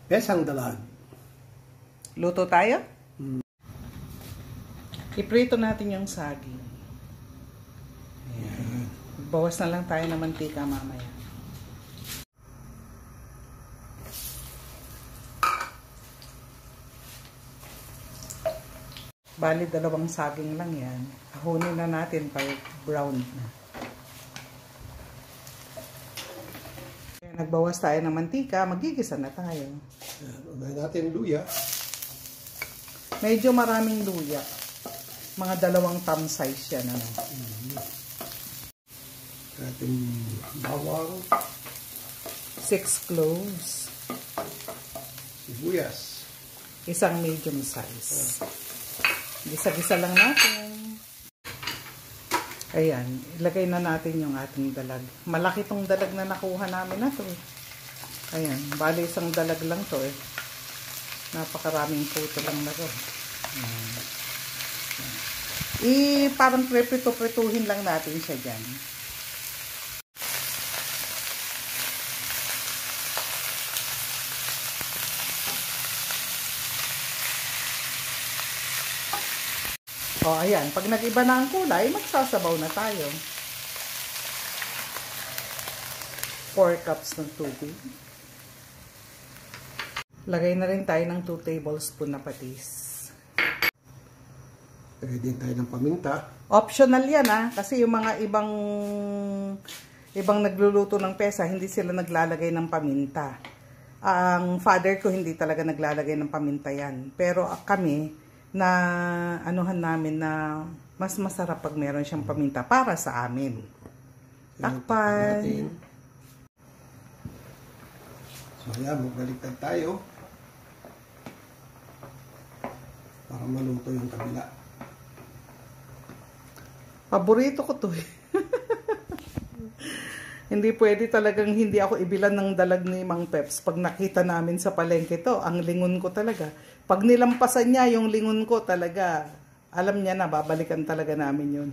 Pesang dalag. Luto tayo? Iprito natin yung saging. Ayan. Bawas na lang tayo ng mantika mamaya. Bali, 2 saging lang yan. Ahunin na natin pag brown na. Kaya nagbawas tayo ng mantika, magigisa na tayo. Unahin natin luya. Medyo maraming luya. Mga 2 thumb size yan. Ano? Ating bawang. 6 cloves. Sibuyas. 1 medium size. Gisa-gisa lang natin. Ayan, ilagay na natin yung ating dalag. Malaki tong dalag na nakuha namin na to. Ayan, bali 1 dalag lang to eh. Napakaraming puto lang na to. Parang preprito-prituhin lang natin siya dyan. O, ayan. Pag nag-iba na ang kulay, magsasabaw na tayo. 4 cups ng tubig. Lagay na rin tayo ng 2 tablespoon na patis. Lagay din tayo ng paminta. Optional yan kasi yung mga ibang nagluluto ng pesa, hindi sila naglalagay ng paminta. Ang father ko hindi talaga naglalagay ng paminta yan. Pero kami, na anuhan namin na mas masarap pag meron siyang paminta para sa amin. Takpan. So ayan, magbaligtad tayo para maluto yung kabila. Paborito ko to eh. Hindi pwede talagang hindi ako ibilan ng dalag ni Mang Peps. Pag nakita namin sa palengke to, ang lingon ko talaga. Pag nilampasan niya yung lingon ko talaga, alam niya na, babalikan talaga namin yun.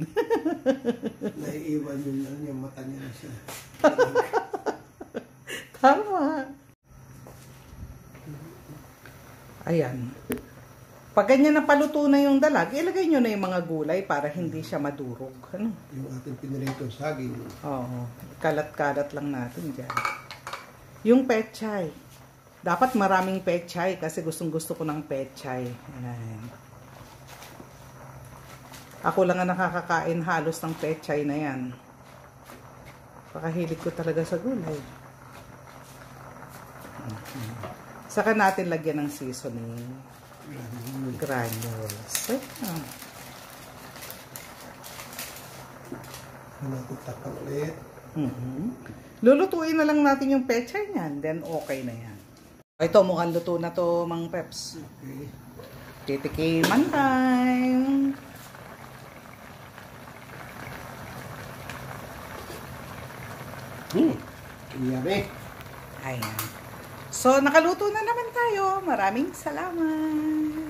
Naiiwan yun lang, yung mata niya na siya. Tama. Ayan. Pag ganyan na paluto na yung dalag, ilagay nyo na yung mga gulay para hindi siya madurog. Ano? Yung ating piniritong saging. Oo. Kalat-kalat lang natin dyan. Yung pechay. Dapat maraming pechay kasi gustong-gusto ko ng pechay. Ayan. Ako lang ang nakakakain halos ng pechay na yan. Pakahilig ko talaga sa gulay. Saka natin lagyan ng seasoning. Granules. Ayan. Natin takpan ulit. Lulutuin na lang natin yung pechay niyan. Then okay na yan. Ito, mukhang luto na to, Mang Peps. Okay. Titikiman time. Yummy. Ayan. So, nakaluto na naman tayo. Maraming salamat.